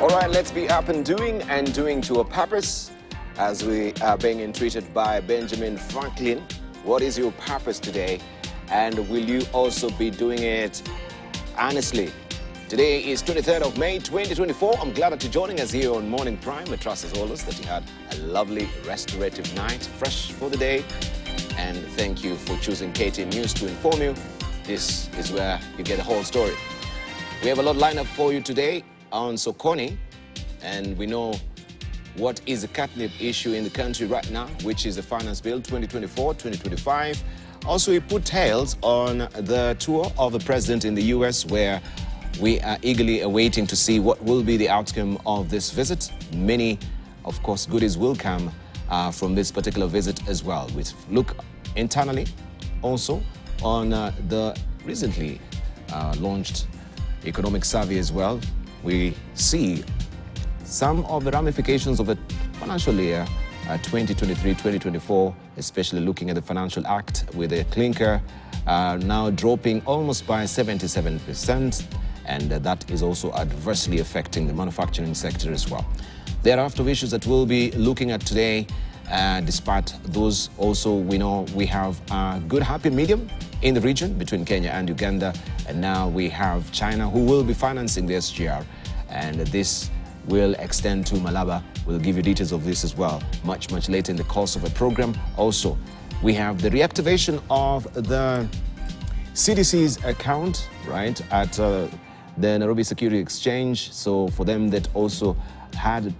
All right, let's be up and doing to a purpose, as we are being entreated by Benjamin Franklin. What is your purpose today? And will you also be doing it honestly? Today is 23rd of May, 2024. I'm glad that you're joining us here on Morning Prime. I trust as always that you had a lovely restorative night, fresh for the day. And thank you for choosing KTN News to inform you. This is where you get the whole story. We have a lot lined up for you today on Sokoni, and we know what is the catnip issue in the country right now, which is the Finance Bill 2024-2025. Also, we put tails on the tour of the president in the US, where we are eagerly awaiting to see what will be the outcome of this visit. Many, of course, goodies will come from this particular visit as well. We look internally also on the recently launched economic survey as well. We see some of the ramifications of the financial year 2023-2024, especially looking at the Financial Act with the clinker now dropping almost by 77%, and that is also adversely affecting the manufacturing sector as well. There are after issues that we'll be looking at today. Despite those, also we know we have a good happy medium in the region between Kenya and Uganda, and now we have China who will be financing the SGR, and this will extend to Malaba. We'll give you details of this as well much later in the course of a program. Also, we have the reactivation of the CDC's account, right, at the Nairobi Security Exchange. So for them that also had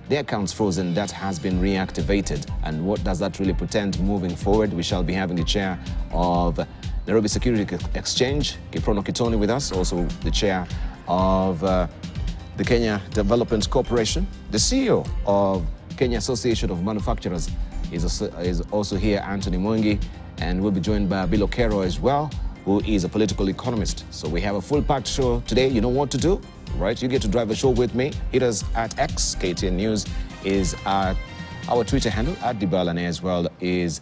their accounts frozen, that has been reactivated. And what does that really portend moving forward? We shall be having the chair of Nairobi Security Exchange, Kiprono Kitoni, with us, also the chair of the Kenya Development Corporation. The CEO of Kenya Association of Manufacturers is also here, Anthony Mwangi, and we'll be joined by Bill Okero as well, who is a political economist. So we have a full-packed show today. You know what to do, right? You get to drive the show with me. Hit us at X. KTN News is our Twitter handle. At Dibalane as well is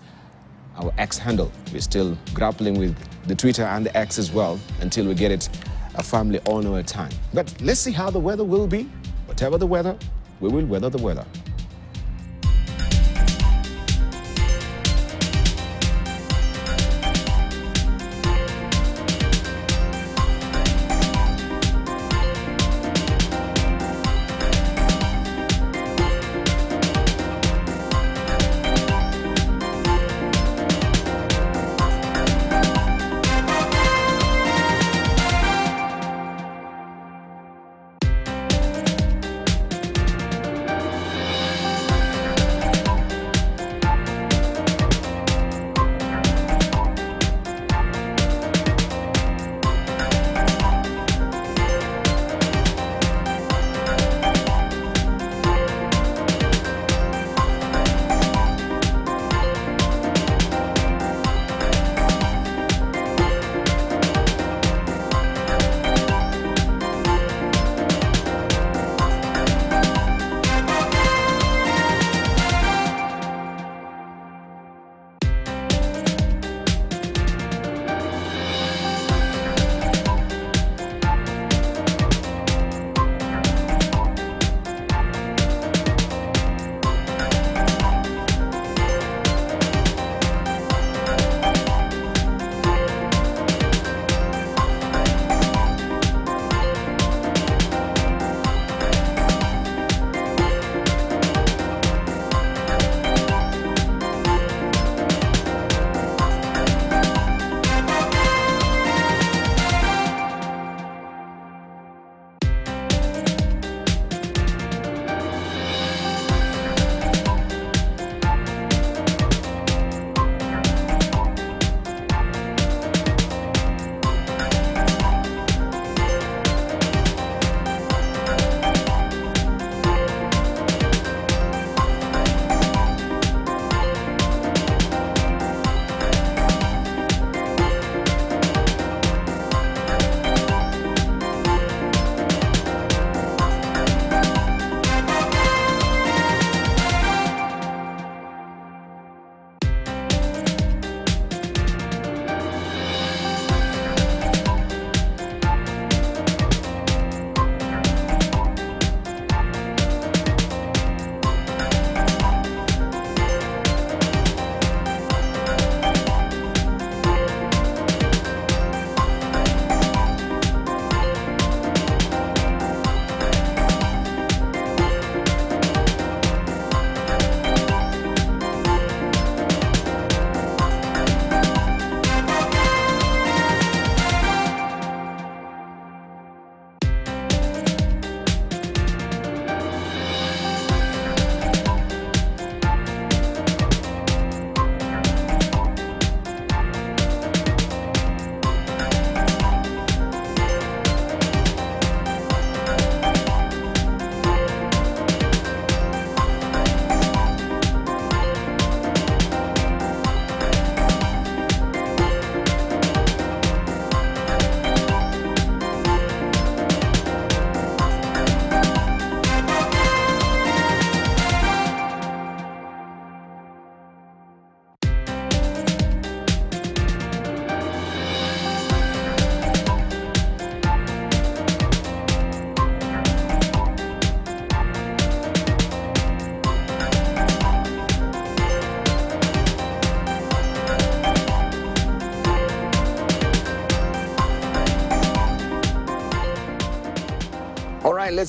our X handle. We're still grappling with the Twitter and the X as well until we get it a family honor at a time. But let's see how the weather will be. Whatever the weather, we will weather the weather.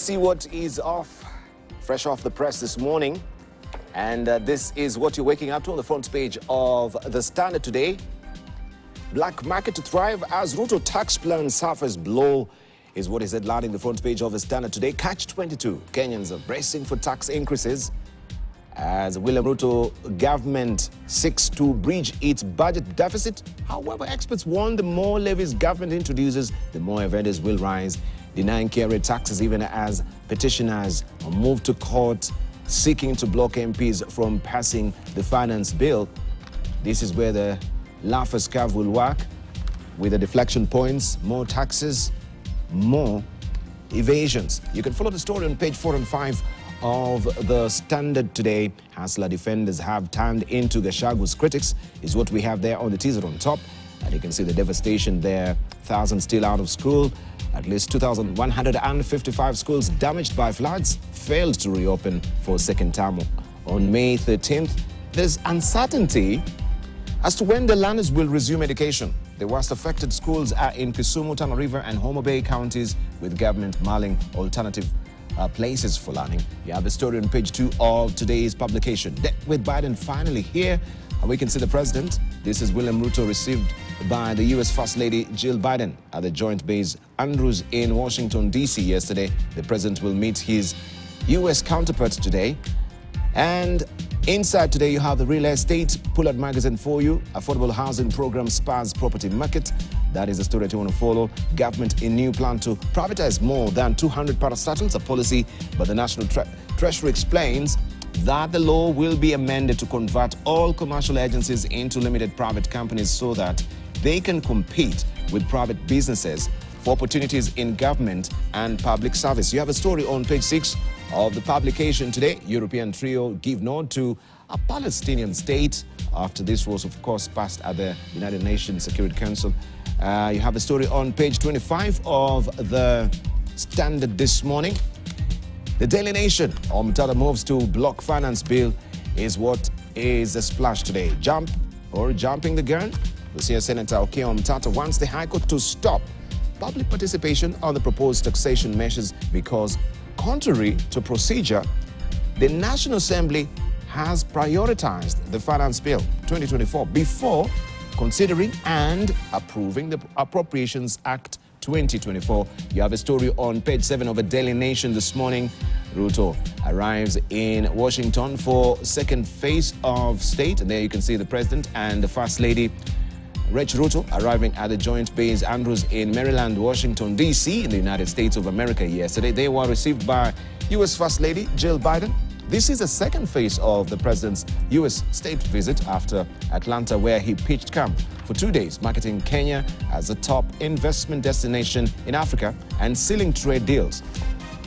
see what is fresh off the press this morning. And this is what you're waking up to on the front page of The Standard today. Black market to thrive as Ruto tax plan suffers blow is what is headlining the front page of The Standard today. Catch 22. Kenyans are bracing for tax increases as William Ruto government seeks to bridge its budget deficit. However, experts warn the more levies government introduces, the more offenders will rise, denying carry taxes even as petitioners move to court seeking to block MPs from passing the finance bill. This is where the laughers curve will work, with the deflection points, more taxes, more evasions. You can follow the story on page 4 and 5 of The Standard today. Hustler defenders have turned into Gachagwa's critics, is what we have there on the teaser on top. And you can see the devastation there. Thousands still out of school. At least 2,155 schools damaged by floods failed to reopen for a second term on May 13th. There's uncertainty as to when the learners will resume education. The worst affected schools are in Kisumu, Tana River and Homa Bay counties, with government mulling alternative places for learning. You have the story on page 2 of today's publication. With Biden finally here, and we can see the president. This is William Ruto received by the U.S. First Lady Jill Biden at the joint base Andrews in Washington, D.C. yesterday. The president will meet his U.S. counterpart today. And inside today, you have the real estate pull-out magazine for you. Affordable housing program spurs property market. That is the story that you want to follow. Government in new plan to privatize more than 200 parastatals, a policy, but the National Treasury explains that the law will be amended to convert all commercial agencies into limited private companies so that they can compete with private businesses for opportunities in government and public service. You have a story on page 6 of the publication today. European trio give nod to a Palestinian state after this was, of course, passed at the United Nations Security Council. You have a story on page 25 of The Standard this morning. The Daily Nation, Omtata moves to block finance bill, is what is a splash today. Jumping the gun? We'll see Senator Okiya Omtata wants the High Court to stop public participation on the proposed taxation measures because, contrary to procedure, the National Assembly has prioritized the Finance Bill 2024 before considering and approving the Appropriations Act 2024. You have a story on page 7 of the Daily Nation this morning. Ruto arrives in Washington for second phase of state. And there you can see the president and the First Lady, Ruto, arriving at the joint base Andrews in Maryland, Washington, D.C. in the United States of America yesterday. They were received by U.S. First Lady Jill Biden. This is the second phase of the president's U.S. state visit after Atlanta, where he pitched camp for 2 days, marketing Kenya as a top investment destination in Africa and sealing trade deals.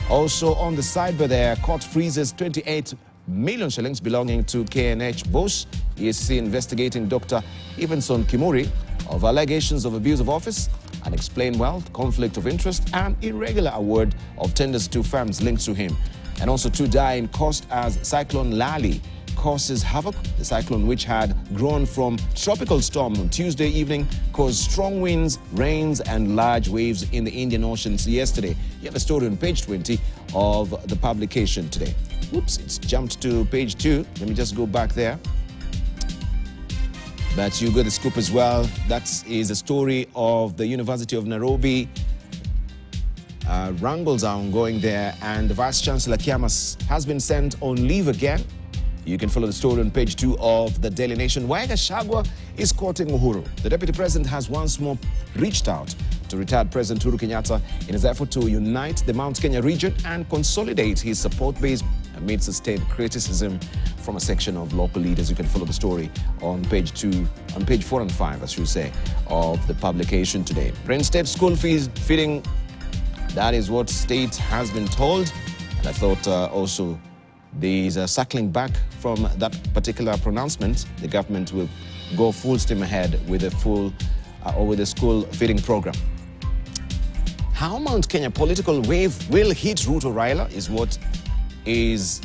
Also on the sidebar there, court freezes 28 million shillings belonging to KNH boss. EACC investigating Dr. Evanson Kimuri of allegations of abuse of office, unexplained wealth, conflict of interest, and irregular award of tenders to firms linked to him. And also 2 die in coast as Cyclone Lali causes havoc. The cyclone, which had grown from tropical storm on Tuesday evening, caused strong winds, rains, and large waves in the Indian Ocean yesterday. You have a story on page 20 of the publication today. Oops, it's jumped to page 2. Let me just go back there. But you got the scoop as well. That is a story of the University of Nairobi. Wrangles are ongoing there, and the Vice Chancellor Kiamas has been sent on leave again. You can follow the story on page 2 of the Daily Nation. Why Gachagua is courting Uhuru. The Deputy President has once more reached out to retired President Uhuru Kenyatta in his effort to unite the Mount Kenya region and consolidate his support base amid sustained criticism from a section of local leaders. You can follow the story on page 4 and 5, as you say, of the publication today. Prince State school fees feeding. That is what state has been told. And I thought also these circling back from that particular pronouncement, the government will go full steam ahead with the school feeding program. How Mount Kenya political wave will hit Ruto Raila is what is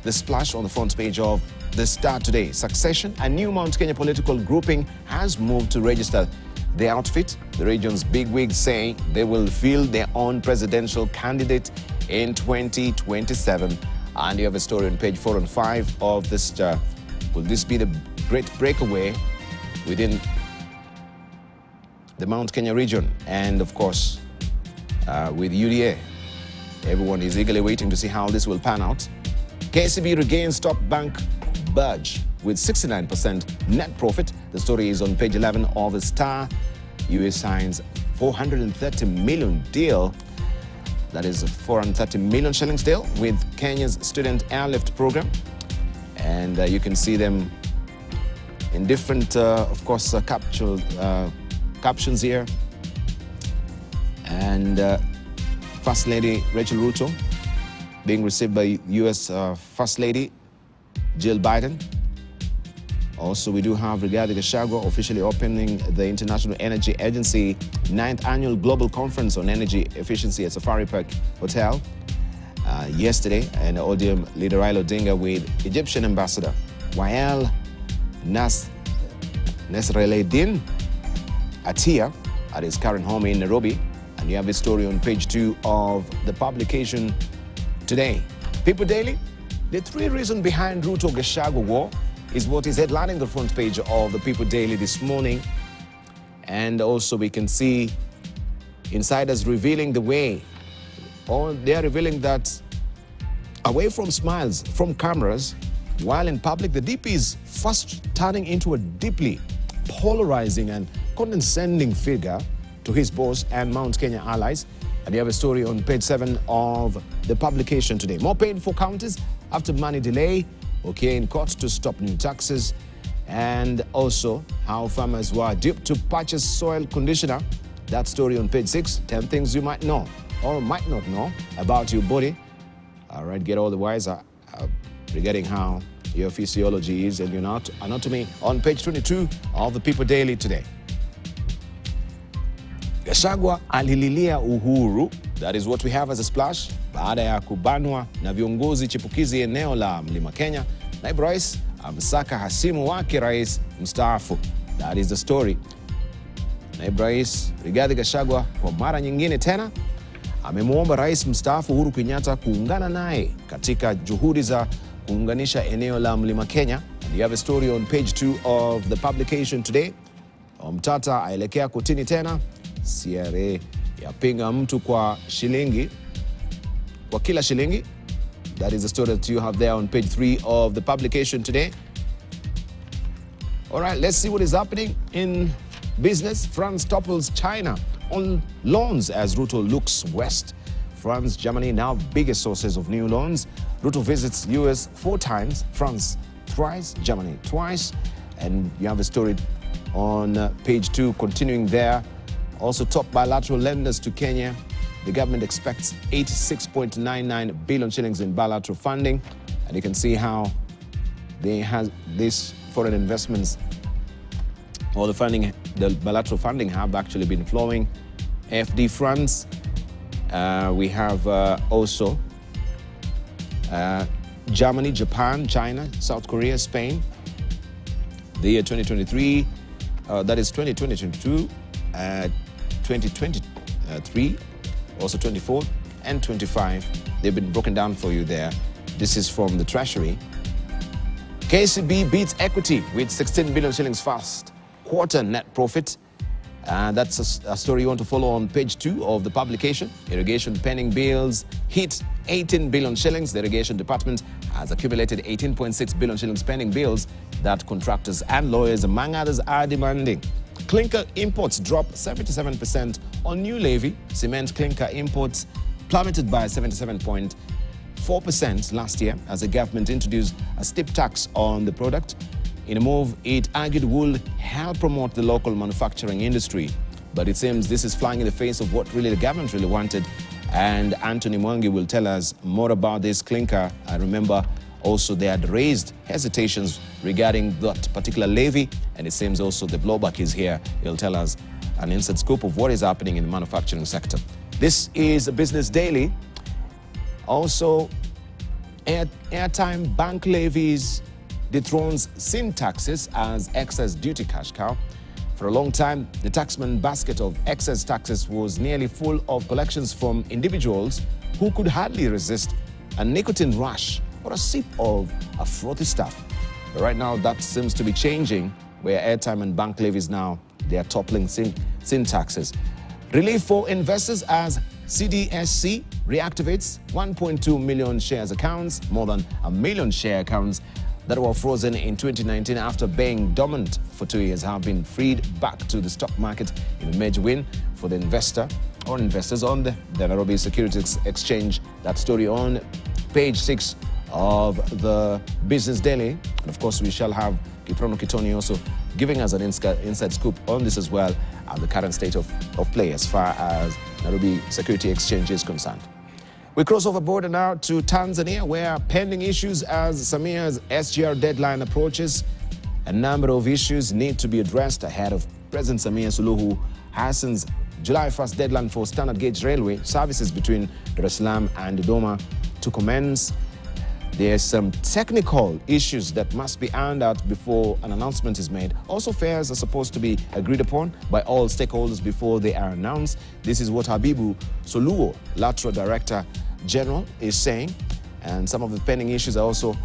the splash on the front page of The Star today. Succession, a new Mount Kenya political grouping has moved to register their outfit. The region's bigwigs say they will field their own presidential candidate in 2027. And you have a story on page 4 and 5 of this. Will this be the great breakaway within the Mount Kenya region? And of course, with UDA, everyone is eagerly waiting to see how this will pan out. KCB regains top bank budge with 69% net profit. The story is on page 11 of the Star. US signs 430 million deal. That is a 430 million shillings deal with Kenya's student airlift program. And you can see them in different, of course, captions here. And First Lady Rachel Ruto being received by US First Lady Jill Biden. Also, we do have Rigathi Gachagua officially opening the International Energy Agency 9th Annual Global Conference on Energy Efficiency at Safari Park Hotel yesterday, and ODM leader Raila Odinga with Egyptian Ambassador Wael Nasreddin Atia at his current home in Nairobi. And you have this story on page 2 of the publication today. People Daily, the 3 reasons behind Ruto Gachagua war is what is headlining the front page of the People Daily this morning. And also we can see insiders revealing the way, or they are revealing that away from smiles, from cameras, while in public, the DP is fast turning into a deeply polarizing and condescending figure to his boss and Mount Kenya allies. And you have a story on page 7 of the publication today. More pain for counties after money delay, okay, in court to stop new taxes, and also how farmers were duped to purchase soil conditioner. That story on page 6. 10 things you might know or might not know about your body. All right, get all the wiser regarding how your physiology is and your anatomy on page 22 of the People Daily today. Gachagua alililia uhuru. That is what we have as a splash. Baada ya kubanwa na viongozi chipukizi eneo la Mlima Kenya, naibu rais amsaka hasimu wake rais mstaafu. That is the story. Naibu rais Rigathi Gachagua kwa mara nyingine tena amemwomba rais mstaafu Uhuru Kenyatta kuungana naye katika juhudi za kuunganisha eneo la Mlima Kenya. And you have a story on page 2 of the publication today. Mtata aelekea kotini tena. CRA yapinga mtu kwa kila shilingi. That is the story that you have there on page 3 of the publication today. All right, let's see what is happening in business. France topples China on loans as Ruto looks west. France, Germany now biggest sources of new loans. Ruto visits US 4 times, France thrice, Germany twice. And you have a story on page 2 continuing there. Also, top bilateral lenders to Kenya. The government expects 86.99 billion shillings in bilateral funding. And you can see how they have these foreign investments, or the bilateral funding have actually been flowing. FD funds. We have also Germany, Japan, China, South Korea, Spain. The year 2023, that is 2022, 2023, also 24 and 25. They've been broken down for you there. This is from the Treasury. KCB beats equity with 16 billion shillings first quarter net profit. That's a story you want to follow on page 2 of the publication. Irrigation pending bills hit 18 billion shillings. The irrigation department has accumulated 18.6 billion shillings pending bills that contractors and lawyers, among others, are demanding. Clinker imports drop 77% on new levy. Cement clinker imports plummeted by 77.4% last year as the government introduced a steep tax on the product. In a move it argued would help promote the local manufacturing industry. But it seems this is flying in the face of what really the government really wanted. And Anthony Mwangi will tell us more about this clinker. I remember also they had raised hesitations regarding that particular levy. And it seems also the blowback is here. He'll tell us an inside scoop of what is happening in the manufacturing sector. This is a Business Daily. Also, airtime bank levies dethrones sin taxes as excess duty cash cow. For a long time, the taxman basket of excess taxes was nearly full of collections from individuals who could hardly resist a nicotine rush or a sip of a frothy stuff. But right now, that seems to be changing, where airtime and bank levies now, they are toppling sin taxes. Relief for investors as CDSC reactivates 1.2 million shares accounts, more than 1 million share accounts that were frozen in 2019 after being dormant for 2 years have been freed back to the stock market in a major win for the investor or investors on the Nairobi Securities Exchange. That story on page 6 of the Business Daily. And of course, we shall have Kiprono Kitoni also giving us an inside scoop on this as well, and the current state of play as far as Nairobi Security Exchange is concerned. We cross over border now to Tanzania, where pending issues as Samia's SGR deadline approaches, a number of issues need to be addressed ahead of President Samia Suluhu Hassan's July 1st deadline for standard gauge railway services between Dar es Salaam and Dodoma to commence. There's some technical issues that must be ironed out before an announcement is made. Also, fares are supposed to be agreed upon by all stakeholders before they are announced. This is what Habibu Soluo, Lateral Director General, is saying. And some of the pending issues are also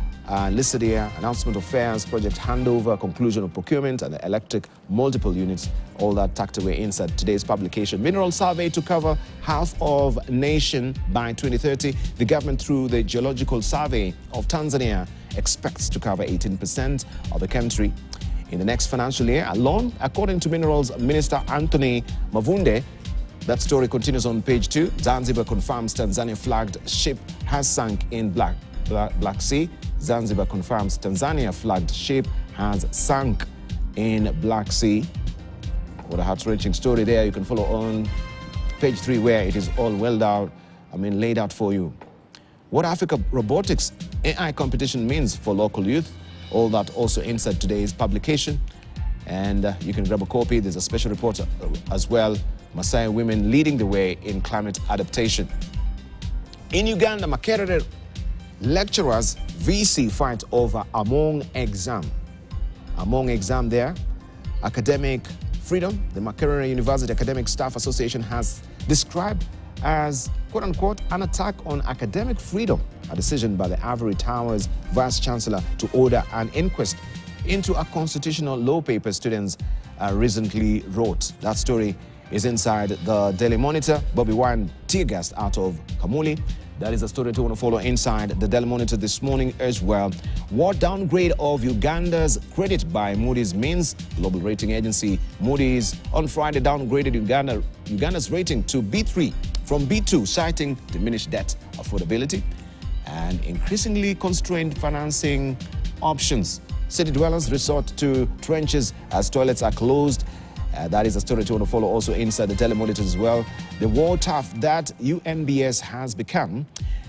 listed here: announcement of fares, project handover, conclusion of procurement, and the electric multiple units, all that tucked away inside today's publication. Mineral survey to cover half of nation by 2030. The government, through the Geological Survey of Tanzania, expects to cover 18% of the country in the next financial year alone, according to Minerals Minister Anthony Mavunde. That story continues on page 2. Zanzibar confirms Tanzania flagged ship has sunk in Black Sea. Zanzibar confirms Tanzania flagged ship has sunk in Black Sea. What a heart-wrenching story there. You can follow on page 3, where it is all laid out for you. What Africa Robotics AI competition means for local youth, all that also inside today's publication. And you can grab a copy. There's a special report as well. Maasai women leading the way in climate adaptation. In Uganda, Makerere lecturers VC fight over Among exam. Among exam there. Academic freedom. The Makerere University Academic Staff Association has described as, quote-unquote, an attack on academic freedom, a decision by the Ivory Towers Vice Chancellor to order an inquest into a constitutional law paper students recently wrote. That story is inside the Daily Monitor. Bobby Wine tear gassed out of Kamuli. That is a story to want to follow inside the Daily Monitor this morning as well. What downgrade of Uganda's credit by Moody's means? Global rating agency Moody's on Friday downgraded Uganda's rating to B3 from B2, citing diminished debt affordability and increasingly constrained financing options. City dwellers resort to trenches as toilets are closed. That is a story to want to follow also inside the Daily Monitor as well. The war tough that UNBS has become.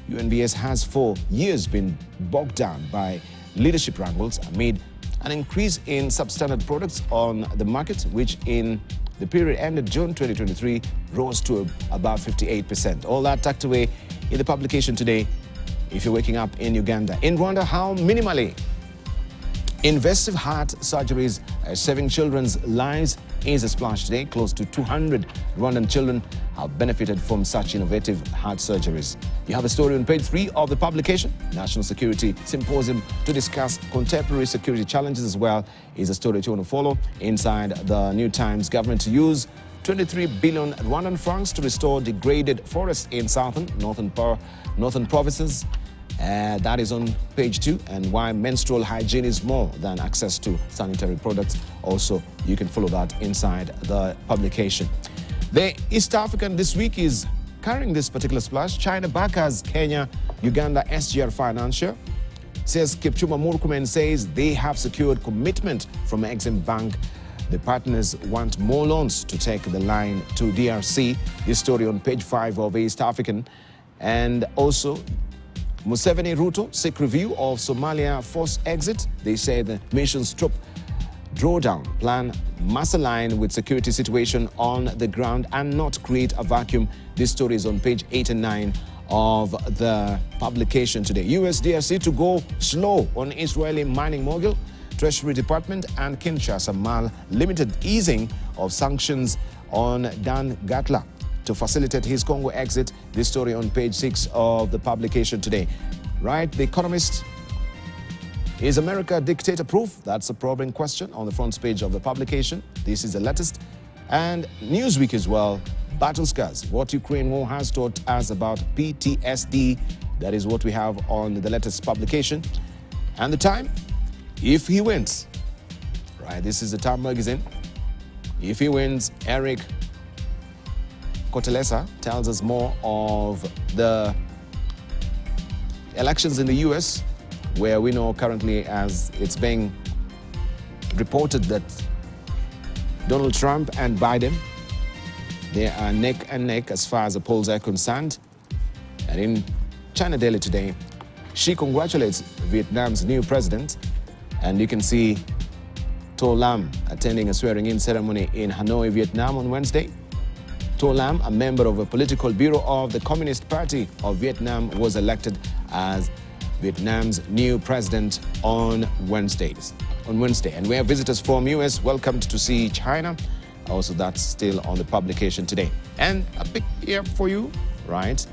UNBS has for years been bogged down by leadership wrangles amid an increase in substandard products on the market, which in the period ended June 2023 rose to about 58%. All that tucked away in the publication today, if you're waking up in Uganda. In Rwanda, how minimally invasive heart surgeries saving children's lives is a splash today. Close to 200 Rwandan children have benefited from such innovative heart surgeries. You have a story on page 3 of the publication. National Security Symposium to discuss contemporary security challenges as well is a story you want to follow. Inside the New Times, government to use 23 billion Rwandan francs to restore degraded forests in northern provinces. That is on page 2, and why menstrual hygiene is more than access to sanitary products. Also, you can follow that inside the publication. The East African this week is carrying this particular splash. China backers Kenya, Uganda SGR financier. Says Kipchumba Murkomen says they have secured commitment from Exim Bank. The partners want more loans to take the line to DRC. This story on page 5 of East African. And also, Museveni Ruto seek review of Somalia forced exit. They say the mission's troop drawdown plan must align with security situation on the ground and not create a vacuum. This story is on page 8 and 9 of the publication today. US DRC to go slow on Israeli mining mogul. Treasury Department and Kinshasa Mal limited easing of sanctions on Dan Gatla to facilitate his Congo exit. This story on page 6 of the publication today. Right, The Economist. Is America dictator-proof? That's a probing question on the front page of the publication. This is the latest. And Newsweek as well. Battle scars, what Ukraine war has taught us about PTSD. That is what we have on the latest publication. And the Time, if he wins. Right, this is the Time magazine. If he wins, Eric Kotelesa tells us more of the elections in the US, where we know currently, as it's being reported, that Donald Trump and Biden, they are neck and neck as far as the polls are concerned. And in China Daily today, Xi congratulates Vietnam's new president, and you can see To Lam attending a swearing-in ceremony in Hanoi, Vietnam on Wednesday. To Lam, a member of a political bureau of the Communist Party of Vietnam, was elected as Vietnam's new president on Wednesday. And where visitors from US welcomed to see China. Also, that's still on the publication today. And a big here for you, right?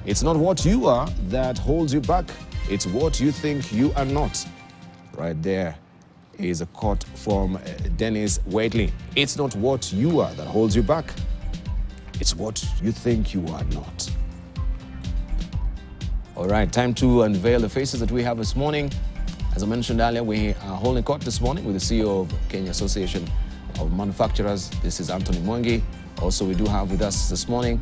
It's not what you are that holds you back. It's what you think you are not. Right there is a quote from Dennis Waitley. It's not what you are that holds you back. It's what you think you are not. All right, time to unveil the faces that we have this morning. As I mentioned earlier, we are holding court this morning with the CEO of Kenya Association of Manufacturers. This is Anthony Mwangi. Also, we do have with us this morning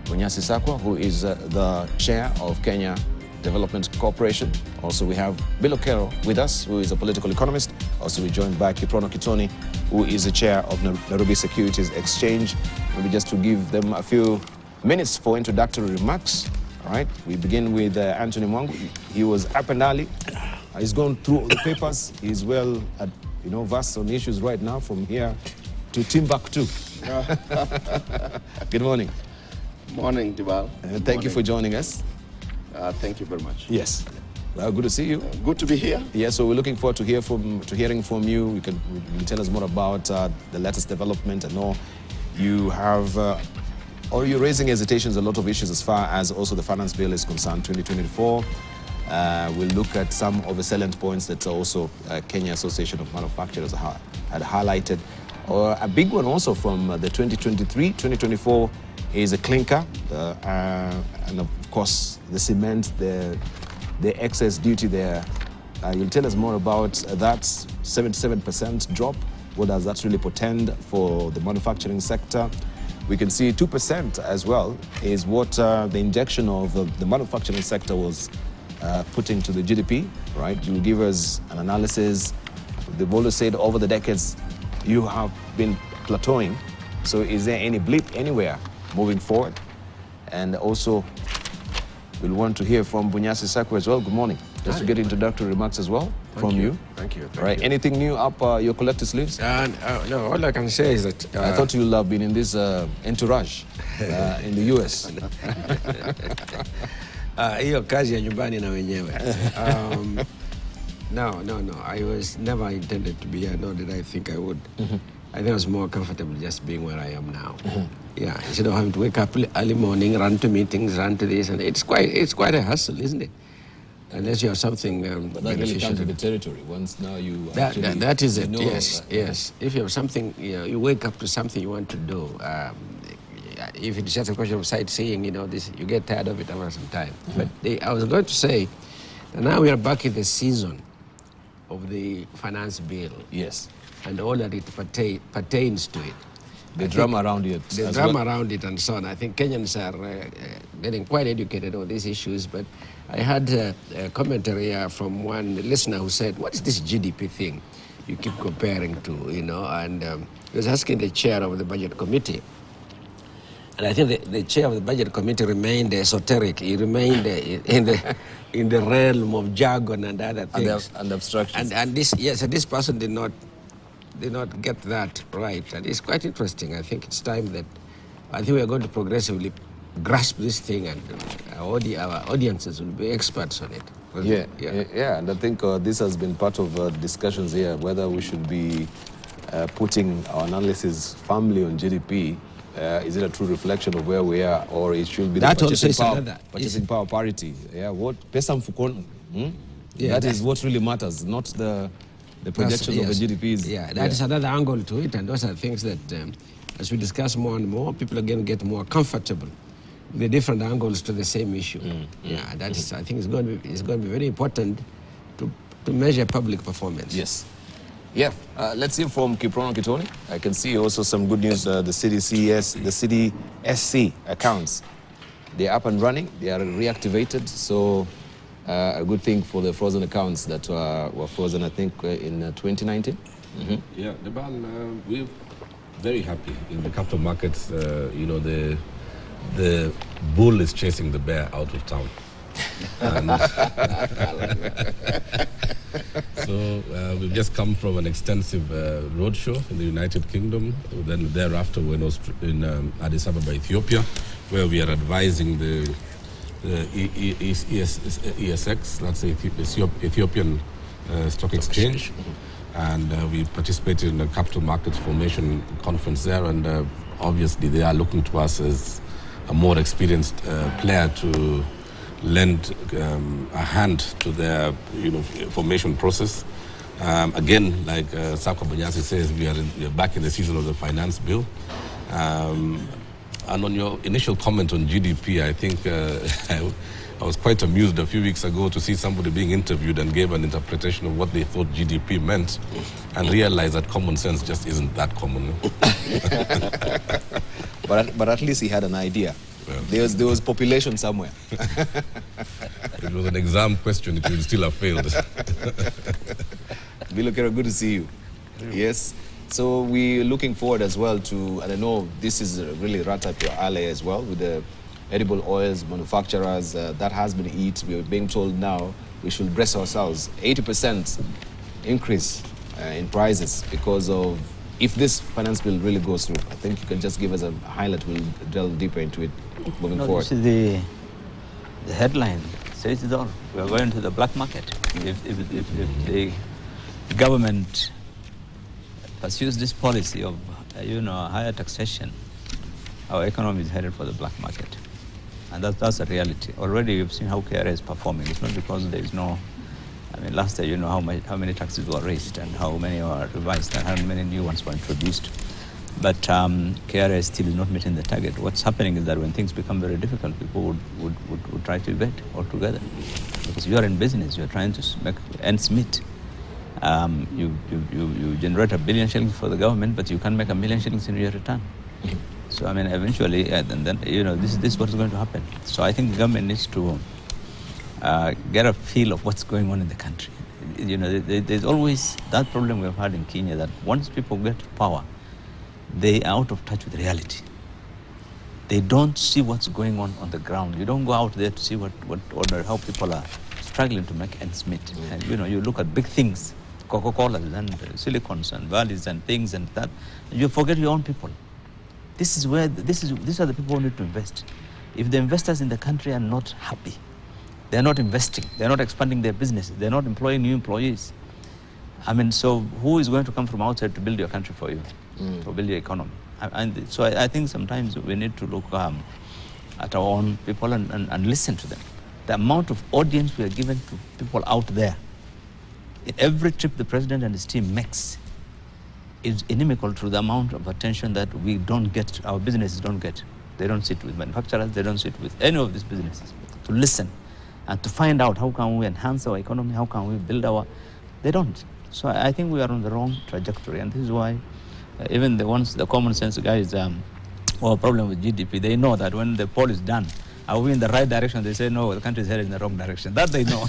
Bunyasi Sakwa, who is the chair of Kenya Development Corporation. Also, we have Bill Okero with us, who is a political economist. Also, we're joined by Kiprono Kitoni, who is the chair of Nairobi Securities Exchange. Maybe just to give them a few minutes for introductory remarks. All right, we begin with Anthony Mwangi. He was up and early. He's gone through all the papers. He's well, versed on issues right now, from here to Timbuktu. Good morning. Morning, Dibal. Thank you for joining us. Thank you very much. Yes. Well, good to see you. Good to be here. Yeah, so we're looking forward to hearing from you. You can tell us more about the latest development. I know you have, or you're raising hesitations, a lot of issues as far as also the finance bill is concerned, 2024. We'll look at some of the salient points that also Kenya Association of Manufacturers had highlighted. Or a big one also from the 2023-2024 is a clinker, and of course the cement, the excess duty there. You'll tell us more about that 77% drop. What does that really portend for the manufacturing sector? We can see 2% as well is what the injection of the manufacturing sector was put into the GDP, right? You'll give us an analysis. They've always said over the decades you have been plateauing. So is there any blip anywhere moving forward? And also, we'll want to hear from Bunyasi Sakwa as well. Good morning. Just to get introductory remarks as well from you. Thank you. All right. Anything new up your collective sleeves? No, all I can say is that... I thought you'll have been in this entourage in the US. Hiyo kazi ya nyumbani na wenyewe. No. I was never intended to be here, nor did I think I would. I think I was more comfortable just being where I am now. Yeah, instead of having to wake up early morning, run to meetings, run to this, and it's quite a hustle, isn't it? Unless you have something but that really comes to the territory once now you that is it. Yes. If you have something, you wake up to something you want to do. If it's just a question of sightseeing, this, you get tired of it after some time. But I was going to say that now we are back in the season of the finance bill. Yes. And all that it pertains to it. The drama around it. The drama around it and so on. I think Kenyans are getting quite educated on these issues, but I had a commentary from one listener who said, what is this GDP thing you keep comparing to, And he was asking the chair of the budget committee. And I think the chair of the budget committee remained esoteric. He remained in the realm of jargon and other things. And abstractions. And this person did not get that right. And it's quite interesting. I think it's time that we are going to progressively grasp this thing and our audiences will be experts on it. Yeah, and I think this has been part of discussions here, whether we should be putting our analysis firmly on GDP. Is it a true reflection of where we are, or it should be that the purchasing power parity? Yeah, what pesa mfukoni? That is what really matters, not the projections of the GDPs. Yeah, that is another angle to it, and those are things that, as we discuss more and more, people are going to get more comfortable with the different angles to the same issue. Yeah, that is, I think, it's going to be very important to measure public performance. Yes. Yeah, let's hear from Kiprono Kitoni. I can see also some good news. The city SC accounts, they're up and running. They are reactivated. So a good thing for the frozen accounts that were frozen, I think, in 2019. Yeah, we're very happy in the capital markets. You know, the bull is chasing the bear out of town. So we've just come from an extensive roadshow in the United Kingdom. Then thereafter we're in Addis Ababa, Ethiopia, where we are advising the ESX, that's the Ethiopian Stock Exchange. And we participated in a capital markets formation conference there. And obviously they are looking to us as a more experienced player to lend a hand to their formation process. Again, like Sako Banyasi says, we are back in the season of the finance bill. And on your initial comment on GDP, I think I was quite amused a few weeks ago to see somebody being interviewed and gave an interpretation of what they thought GDP meant and realized that common sense just isn't that common. But at least he had an idea. There was population somewhere. It was an exam question, it would still have failed. Bilokero, good to see you. Yes. So we're looking forward as well to, and I know this is really right up your alley as well, with the edible oils manufacturers. That has been eaten. We're being told now we should brace ourselves. 80% increase in prices because of, if this finance bill really goes through. I think you can just give us a highlight. We'll delve deeper into it moving forward. This is the headline says it all. We are going to the black market. If the government pursues this policy of higher taxation, our economy is headed for the black market, and that's a reality. Already you've seen how KRA is performing. It's not because there is no. I mean, last year how many taxes were raised and how many were revised and how many new ones were introduced. But KRA still is not meeting the target. What's happening is that when things become very difficult, people would try to evade altogether. Because you are in business, you are trying to make ends meet. You generate $1 billion shillings for the government, but you can't make $1 million shillings in your return. So I mean, eventually, and then this is what's going to happen. So I think the government needs to get a feel of what's going on in the country. There's always that problem we've had in Kenya, that once people get power, they are out of touch with reality. They don't see what's going on the ground. You don't go out there to see how people are struggling to make ends meet. And you look at big things, Coca-Cola and Silicons and Valleys and things and that, and you forget your own people. These are the people who need to invest. If the investors in the country are not happy, they're not investing, they're not expanding their businesses, they're not employing new employees. I mean, so who is going to come from outside to build your country for you, to build your economy? And so I think sometimes we need to look at our own people and listen to them. The amount of audience we are given to people out there, in every trip the president and his team makes, is inimical to the amount of attention that we don't get, our businesses don't get. They don't sit with manufacturers, they don't sit with any of these businesses to listen and to find out how can we enhance our economy, how can we build they don't. So I think we are on the wrong trajectory, and this is why even the common sense guys who have a problem with GDP, they know that when the poll is done, are we in the right direction? They say, no, the country is headed in the wrong direction. That they know.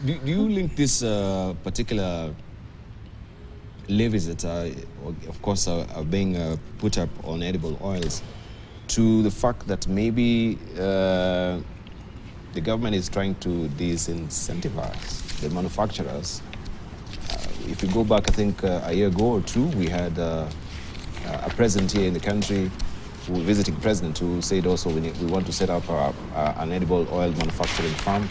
Do you link this particular levies that of course, are being put up on edible oils to the fact that maybe the government is trying to disincentivize the manufacturers? If you go back, I think a year ago or two, we had a president here in the country visiting president who said also we want to set up an edible oil manufacturing farm.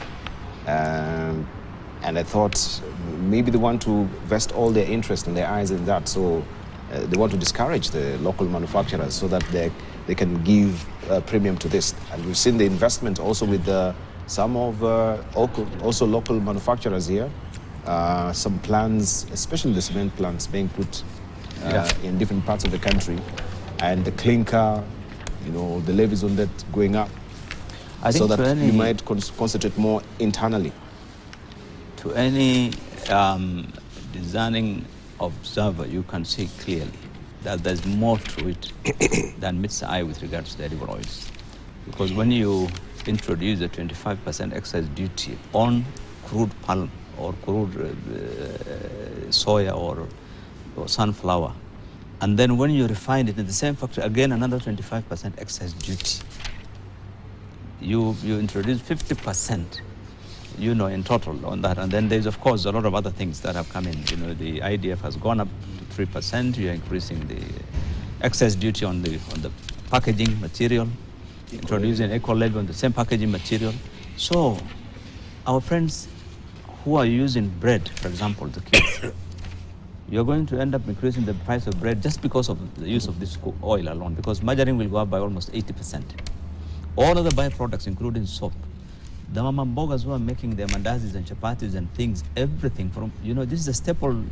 And I thought maybe they want to vest all their interest and their eyes in that. So they want to discourage the local manufacturers so that they can give a premium to this. And we've seen the investment also with some of also local manufacturers here. Some plans, especially the cement plants, being put in different parts of the country. And the clinker, the levies on that going up. I think so that you might concentrate more internally. To any discerning observer, you can see clearly that there's more to it than meets the eye with regards to edible oils. Because when you introduce a 25% excise duty on crude palm or crude soya or sunflower, and then when you refine it in the same factory, again another 25% excise duty, you introduce 50%. In total on that. And then there's, of course, a lot of other things that have come in. The IDF has gone up to 3%. You're increasing the excess duty on the packaging material, introducing eco levy on the same packaging material. So our friends who are using bread, for example, the kids, you're going to end up increasing the price of bread just because of the use of this oil alone, because margarine will go up by almost 80%. All other byproducts, including soap, the mama mbogas who are making their mandazis and chapatis and things, everything from, this is a staple,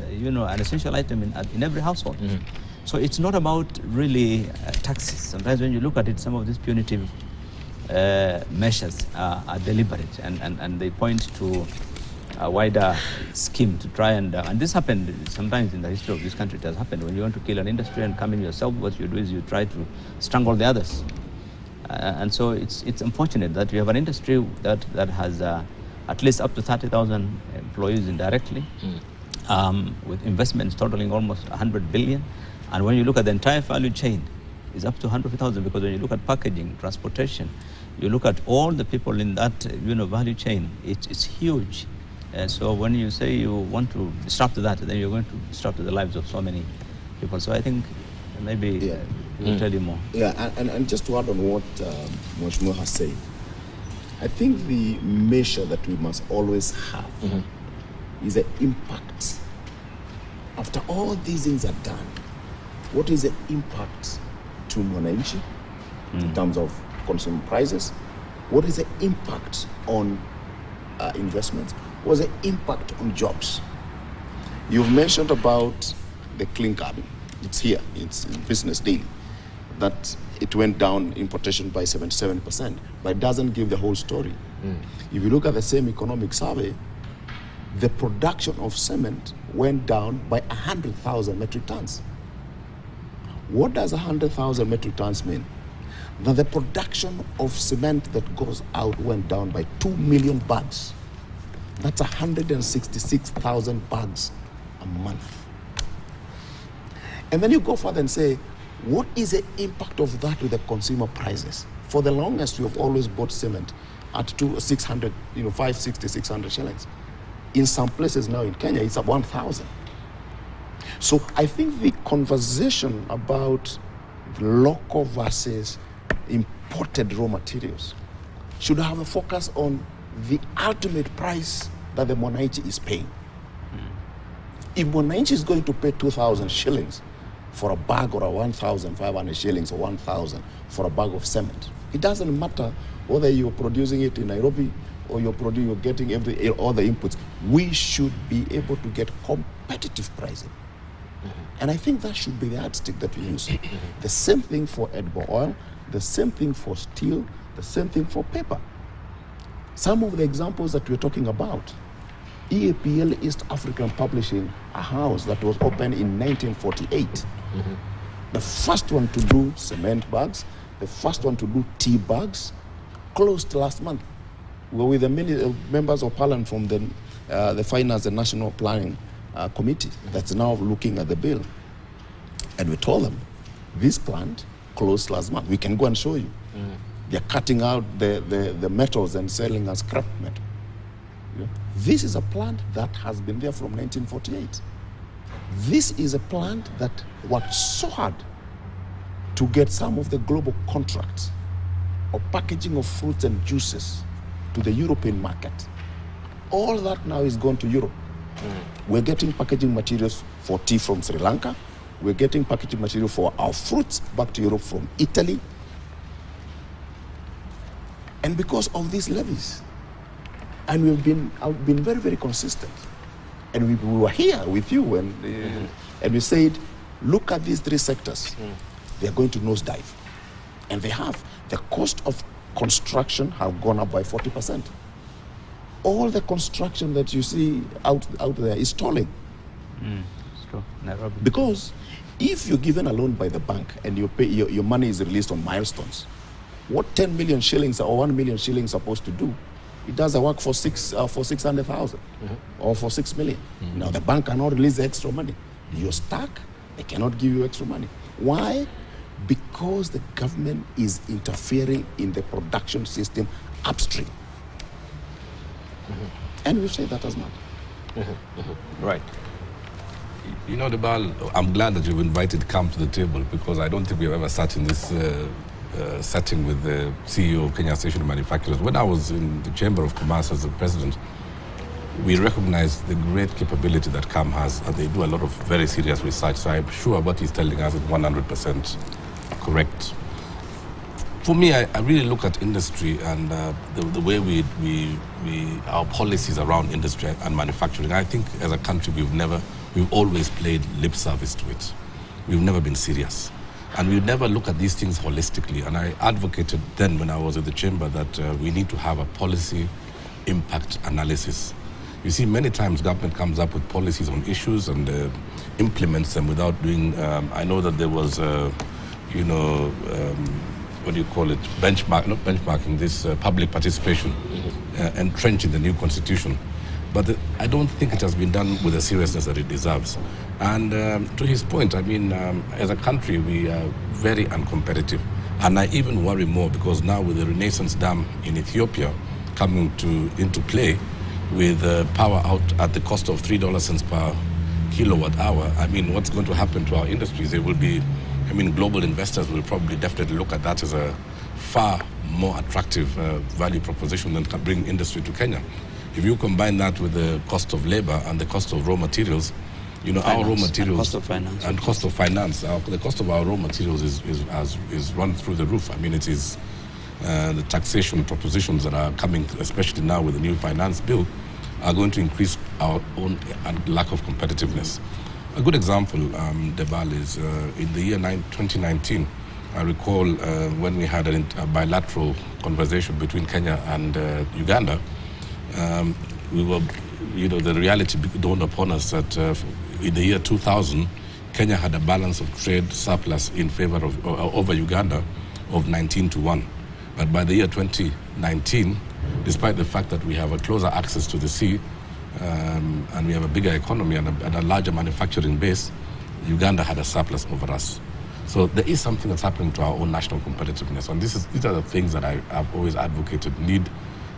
an essential item in every household. Mm-hmm. So it's not about really taxes. Sometimes when you look at it, some of these punitive measures are deliberate and they point to a wider scheme to try and this happened sometimes in the history of this country. It has happened. When you want to kill an industry and come in yourself, what you do is you try to strangle the others. And so it's unfortunate that we have an industry that has at least up to 30,000 employees indirectly, with investments totaling almost 100 billion. And when you look at the entire value chain, it's up to 100,000, because when you look at packaging, transportation, you look at all the people in that value chain, it's huge. So when you say you want to disrupt that, then you're going to disrupt the lives of so many people. So I think maybe we'll tell you more. Yeah, and just to add on what Mheshimiwa has said, I think the measure that we must always have is the impact. After all these things are done, what is the impact to Mwananchi in terms of consumer prices? What is the impact on investments? What is the impact on jobs? You've mentioned about the clinker. It's here, it's in Business Daily, that it went down importation by 77%, but it doesn't give the whole story. If you look at the same economic survey, the production of cement went down by 100,000 metric tons. What does 100,000 metric tons mean? That the production of cement that goes out went down by 2 million bags. That's 166,000 bags a month. And then you go further and say, what is the impact of that with the consumer prices? For the longest, you have always bought cement at 560, 600 shillings. In some places now in Kenya, it's at 1,000. So I think the conversation about local versus imported raw materials should have a focus on the ultimate price that the Mwananchi is paying. If Mwananchi is going to pay 2,000 shillings for a bag, or a 1,500 shillings or 1,000 for a bag of cement, it doesn't matter whether you're producing it in Nairobi or you're getting all the inputs. We should be able to get competitive pricing. And I think that should be the yardstick that we use. The same thing for edible oil, the same thing for steel, the same thing for paper. Some of the examples that we're talking about, EAPL East African Publishing, a house that was opened in 1948. The first one to do cement bags, the first one to do tea bags, closed last month. We were with the members of parliament from the Finance and National Planning Committee that's now looking at the bill. And we told them, this plant closed last month. We can go and show you. They're cutting out the metals and selling as scrap metal. Yeah. This is a plant that has been there from 1948. This is a plant that worked so hard to get some of the global contracts of packaging of fruits and juices to the European market. All that now is gone to Europe. We're getting packaging materials for tea from Sri Lanka. We're getting packaging material for our fruits back to Europe from Italy. And because of these levies, and I've been very, very consistent. And we were here with you and we said, look at these three sectors. They're going to nosedive. And they have. The cost of construction have gone up by 40%. All the construction that you see out there is stalling. It's true. Nairobi. Because if you're given a loan by the bank and your money is released on milestones, what 10 million shillings or 1 million shillings supposed to do? It does the work for 600,000 or for 6 million. Now the bank cannot release the extra money. You're stuck. They cannot give you extra money. Why? Because the government is interfering in the production system upstream. And we've said that as much. Right. You know, Debal, I'm glad that you've invited CAM to the table, because I don't think we've ever sat in this setting with the CEO of Kenya Station Manufacturers. When I was in the Chamber of Commerce as the president, we recognized the great capability that CAM has, and they do a lot of very serious research. So I'm sure what he's telling us is 100% correct. For me, I really look at industry and the way our policies around industry and manufacturing. I think as a country, we've always played lip service to it. We've never been serious. And we never look at these things holistically. And I advocated then when I was at the chamber that we need to have a policy impact analysis. You see, many times government comes up with policies on issues and implements them without doing, I know that there was, what do you call it, benchmarking, this public participation, entrenched in the new constitution. But I don't think it has been done with the seriousness that it deserves. And to his point, I mean, as a country, we are very uncompetitive. And I even worry more because now with the Renaissance Dam in Ethiopia coming into play, with power out at the cost of $3 per kilowatt hour, I mean, what's going to happen to our industries? There will be, global investors will probably definitely look at that as a far more attractive value proposition than can bring industry to Kenya. If you combine that with the cost of labor and the cost of raw materials, our raw materials and cost of finance, the cost of our raw materials is run through the roof. I mean, it is the taxation propositions that are coming, especially now with the new finance bill, are going to increase our own lack of competitiveness. A good example, Debal, is in the year 2019, I recall when we had a bilateral conversation between Kenya and Uganda, we were, the reality dawned upon us that in the year 2000, Kenya had a balance of trade surplus in favor of over Uganda of 19-1. But by the year 2019, despite the fact that we have a closer access to the sea and we have a bigger economy and a larger manufacturing base, Uganda had a surplus over us. So there is something that's happening to our own national competitiveness. And these are the things that I've always advocated need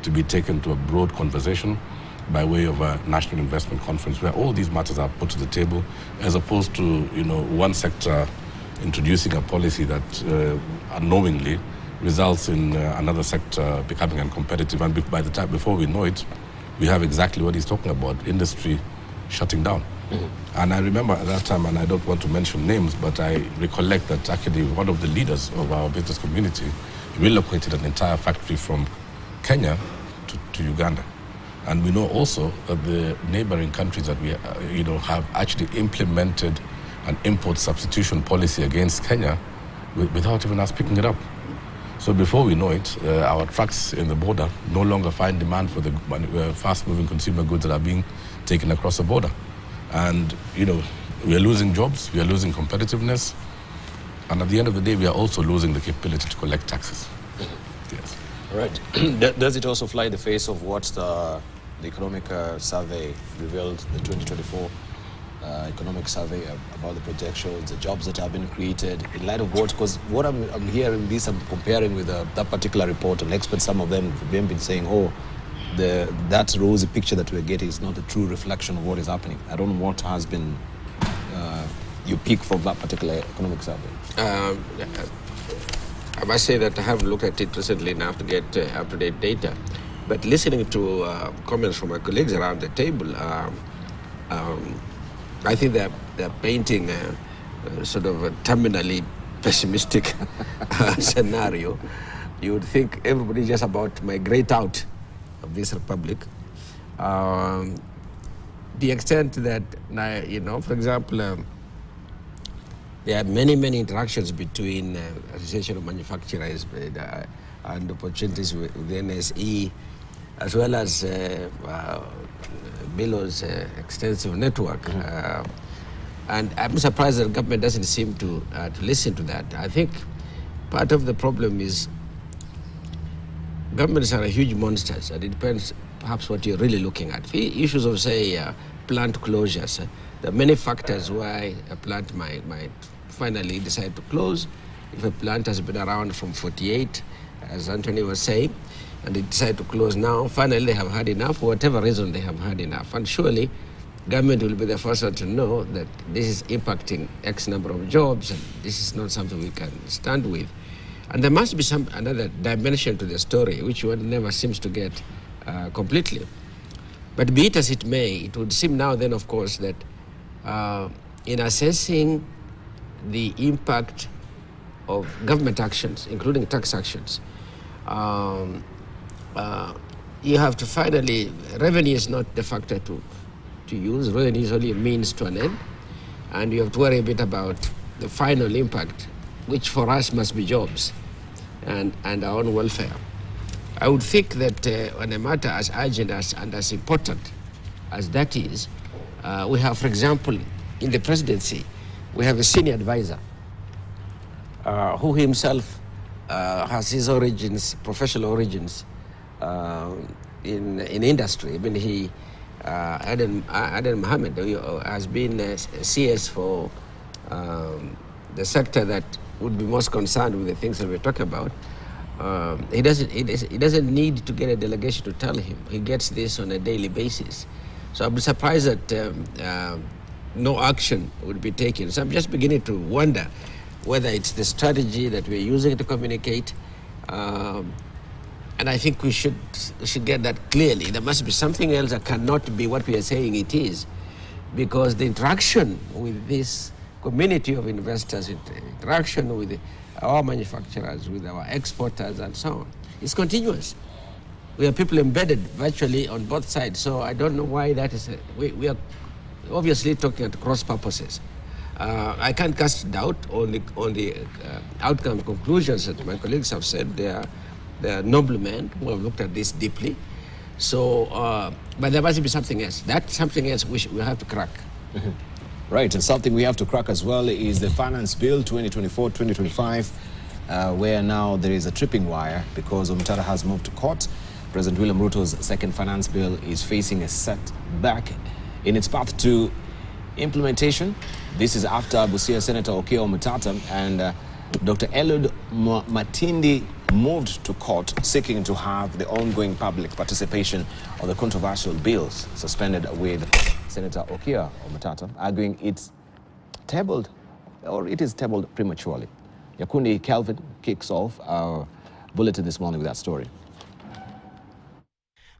to be taken to a broad conversation by way of a national investment conference where all these matters are put to the table, as opposed to one sector introducing a policy that unknowingly results in another sector becoming uncompetitive. And by the time, before we know it, we have exactly what he's talking about, industry shutting down. And I remember at that time, and I don't want to mention names, but I recollect that actually one of the leaders of our business community relocated an entire factory from Kenya to Uganda. And we know also that the neighboring countries that we have actually implemented an import substitution policy against Kenya without even us picking it up. So before we know it, our trucks in the border no longer find demand for the fast-moving consumer goods that are being taken across the border. And, we are losing jobs, we are losing competitiveness, and at the end of the day, we are also losing the capability to collect taxes. Yes. Right. Does it also fly in the face of what the economic survey revealed, the 2024 economic survey about the projections, the jobs that have been created, in light of what? Because what I'm hearing this, I'm comparing with that particular report, and experts, some of them have been saying, that rosy picture that we're getting is not a true reflection of what is happening. I don't know what has been you pick from that particular economic survey? I must say that I haven't looked at it recently enough to get up-to-date data. But listening to comments from my colleagues around the table, I think they're painting sort of a terminally pessimistic scenario. You would think everybody's just about to migrate out of this republic. The extent that, for example, there are many interactions between Association of Manufacturers and opportunities with the NSE, as well as Billow's extensive network. And I'm surprised that the government doesn't seem to listen to that. I think part of the problem is governments are huge monsters, and it depends perhaps what you're really looking at. The issues of, say, plant closures, there are many factors why a plant might finally decide to close. If a plant has been around from 48, as Anthony was saying, and they decide to close now, finally they have had enough, for whatever reason they have had enough. And surely government will be the first one to know that this is impacting X number of jobs, and this is not something we can stand with. And there must be another dimension to the story, which one never seems to get completely. But be it as it may, it would seem now then, of course, that in assessing the impact of government actions, including tax actions, you have to finally, revenue is not the factor to use, revenue is only a means to an end, and you have to worry a bit about the final impact, which for us must be jobs and our own welfare. I would think that on a matter as urgent and as important as that is, we have, for example, in the presidency, we have a senior advisor who himself has his origins, professional origins in industry. I mean, he, Aden Mohammed, has been a CS for the sector that would be most concerned with the things that we're talking about. He doesn't need to get a delegation to tell him. He gets this on a daily basis. So I'm surprised that no action would be taken. So I'm just beginning to wonder whether it's the strategy that we're using to communicate. And I think we should get that clearly. There must be something else that cannot be what we are saying it is, because the interaction with this community of investors, interaction with our manufacturers, with our exporters and so on, is continuous. We have people embedded virtually on both sides, so I don't know why that is. We are obviously talking at cross purposes. I can't cast doubt on the outcome conclusions that my colleagues have said. They are noble men who have looked at this deeply. So, but there must be something else. That something else we have to crack. Right, and something we have to crack as well is the Finance Bill 2024-2025, where now there is a tripping wire because Omtata has moved to court. President William Ruto's second finance bill is facing a setback in its path to implementation. This is after Busia Senator Okiya Omtata and Dr. Eliud Matindi moved to court seeking to have the ongoing public participation of the controversial bills suspended with Senator Okiya Omtata, arguing it's tabled, or it is tabled prematurely. Yakundi Kelvin kicks off our bulletin this morning with that story.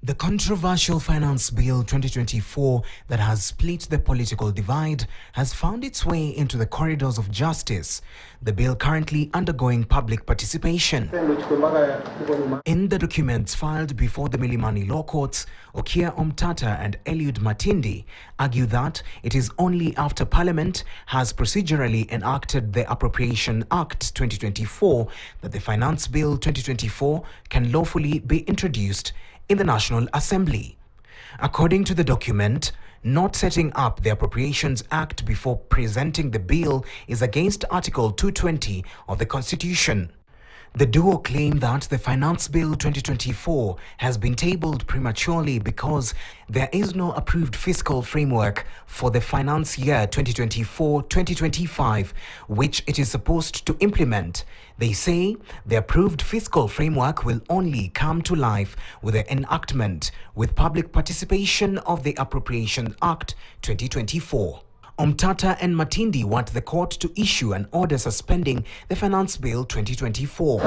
The controversial Finance Bill 2024 that has split the political divide has found its way into the corridors of justice, the bill currently undergoing public participation. In the documents filed before the Milimani Law Courts, Okiya Omtata and Eliud Matindi argue that it is only after Parliament has procedurally enacted the Appropriation Act 2024 that the Finance Bill 2024 can lawfully be introduced in the National Assembly. According to the document, not setting up the Appropriations Act before presenting the bill is against Article 220 of the Constitution. The duo claim that the Finance Bill 2024 has been tabled prematurely because there is no approved fiscal framework for the finance year 2024-2025, which it is supposed to implement. They say the approved fiscal framework will only come to life with the enactment with public participation of the Appropriation Act 2024. Omtata and Matindi want the court to issue an order suspending the Finance Bill 2024.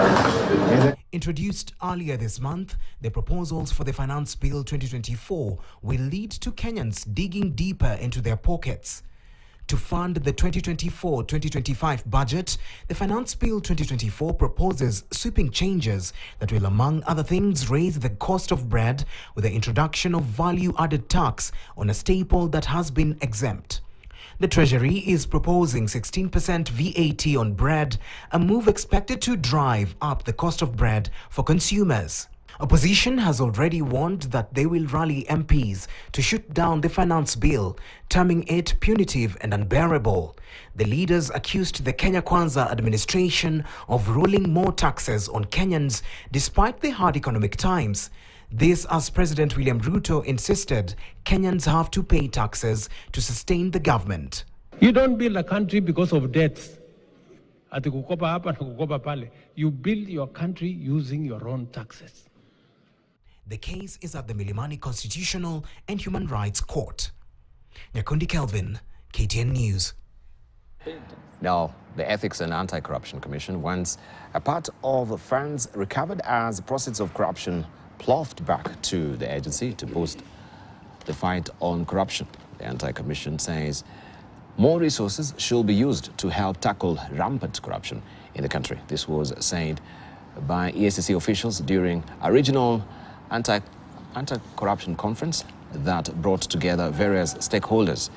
Introduced earlier this month, the proposals for the Finance Bill 2024 will lead to Kenyans digging deeper into their pockets. To fund the 2024-2025 budget, the Finance Bill 2024 proposes sweeping changes that will, among other things, raise the cost of bread with the introduction of value-added tax on a staple that has been exempt. The Treasury is proposing 16% VAT on bread, a move expected to drive up the cost of bread for consumers. Opposition has already warned that they will rally MPs to shoot down the finance bill, terming it punitive and unbearable. The leaders accused the Kenya Kwanza administration of rolling more taxes on Kenyans despite the hard economic times. This as President William Ruto insisted Kenyans have to pay taxes to sustain the government. You don't build a country because of debts. Ati kukopa hapa na kukopa pale. You build your country using your own taxes. The case is at the Milimani Constitutional and Human Rights Court. Nyakundi Kelvin, KTN News. Now, the Ethics and Anti-Corruption Commission wants a part of funds recovered as proceeds of corruption ploughed back to the agency to boost the fight on corruption. The Anti-Commission says more resources should be used to help tackle rampant corruption in the country. This was said by EACC officials during a regional anti-corruption conference that brought together various stakeholders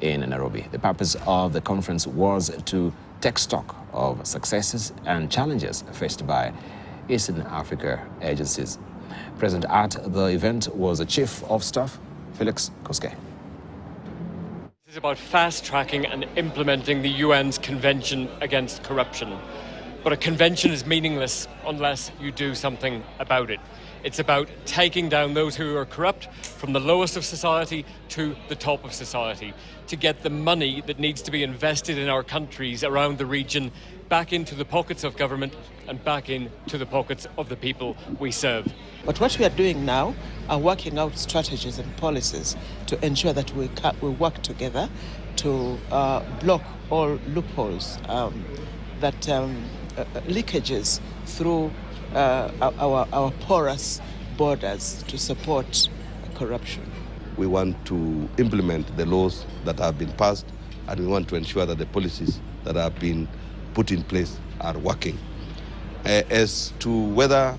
in Nairobi. The purpose of the conference was to take stock of successes and challenges faced by Eastern Africa agencies. Present at the event was the Chief of Staff, Felix Koske. This is about fast-tracking and implementing the UN's Convention Against Corruption. But a convention is meaningless unless you do something about it. It's about taking down those who are corrupt from the lowest of society to the top of society, to get the money that needs to be invested in our countries around the region back into the pockets of government and back into the pockets of the people we serve. But what we are doing now are working out strategies and policies to ensure that we work together to block all loopholes, leakages through our porous borders to support corruption. We want to implement the laws that have been passed, and we want to ensure that the policies that have been put in place are working. As to whether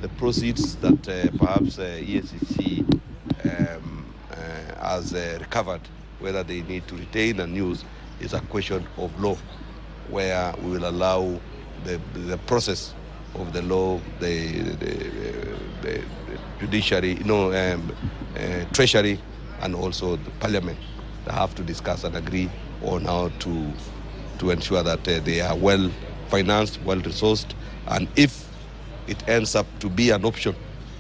the proceeds that perhaps EACC has recovered, whether they need to retain and use, is a question of law, where we will allow the process of the law, the judiciary, treasury, and also the parliament. They have to discuss and agree on how to ensure that they are well financed, well resourced, and if it ends up to be an option,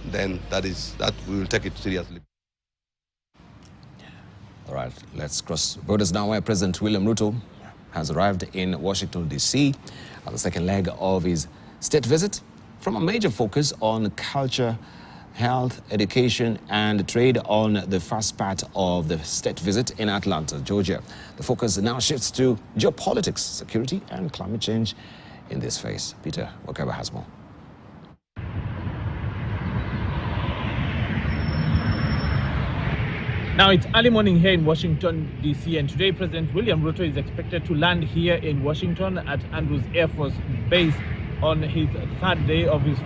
then that we will take it seriously. All right, let's cross borders now, where President William Ruto has arrived in Washington, D.C. at the second leg of his state visit, from a major focus on culture, health, education, and trade on the first part of the state visit in Atlanta, Georgia. The focus now shifts to geopolitics, security, and climate change in this phase. Peter Wakaba has more. Now it's early morning here in Washington, D.C., and today President William Ruto is expected to land here in Washington at Andrews Air Force Base on his third day of his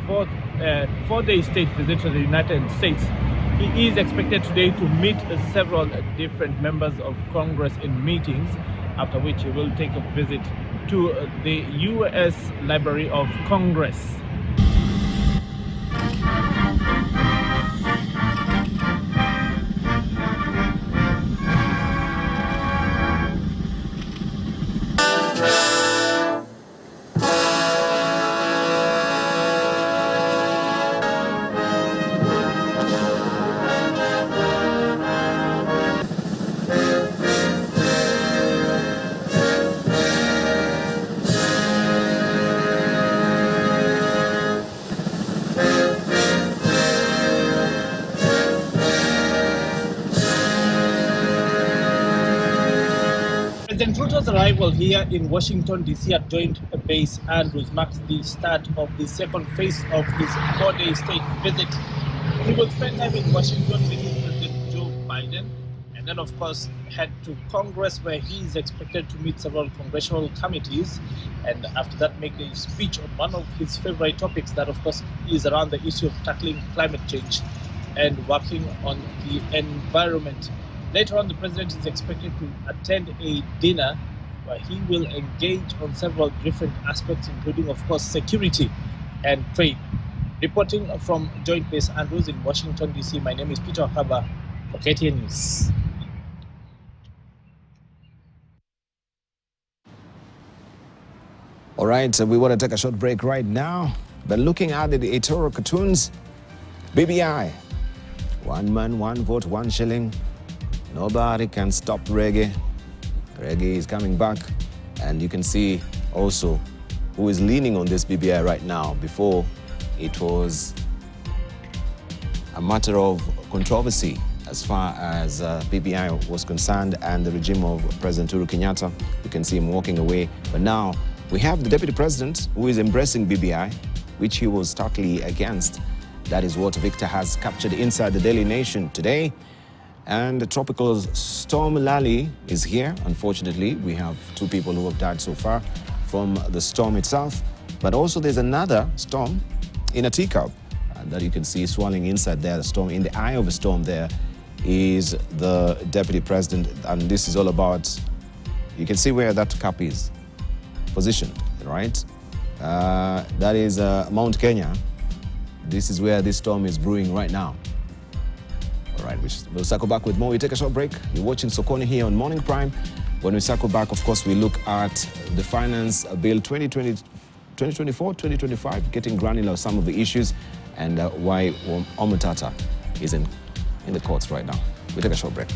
four-day state visit to the United States. He is expected today to meet several different members of Congress in meetings, after which he will take a visit to the U.S. Library of Congress. Ruto's arrival here in Washington, D.C. at Joint Base Andrews marks the start of the second phase of his 4-day state visit. He will spend time in Washington meeting President Joe Biden, and then, of course, head to Congress, where he is expected to meet several congressional committees, and after that make a speech on one of his favorite topics, that, of course, is around the issue of tackling climate change and working on the environment. Later on, the president is expected to attend a dinner where he will engage on several different aspects, including, of course, security and trade. Reporting from Joint Base Andrews in Washington, D.C., my name is Peter Okaba for KTN News. All right, so we want to take a short break right now. But looking at the editorial cartoons, BBI, 1 man, 1 vote, 1 shilling. Nobody can stop reggae. Reggae is coming back. And you can see also who is leaning on this BBI right now. Before, it was a matter of controversy as far as BBI was concerned and the regime of President Uhuru Kenyatta. You can see him walking away. But now we have the deputy president who is embracing BBI, which he was totally against. That is what Victor has captured inside the Daily Nation today. And the tropical storm Lali is here. Unfortunately, we have 2 people who have died so far from the storm itself. But also there's another storm in a teacup that you can see swirling inside there. The storm, in the eye of the storm there is the deputy president. And this is all about, you can see where that cup is positioned, right? That is Mount Kenya. This is where this storm is brewing right now. All right, we'll circle back with more. We take a short break. You're watching Sokoni here on Morning Prime. When we circle back, of course, we look at the Finance Bill 2024-2025, getting granular of some of the issues and why Omutata is in the courts right now. We take a short break.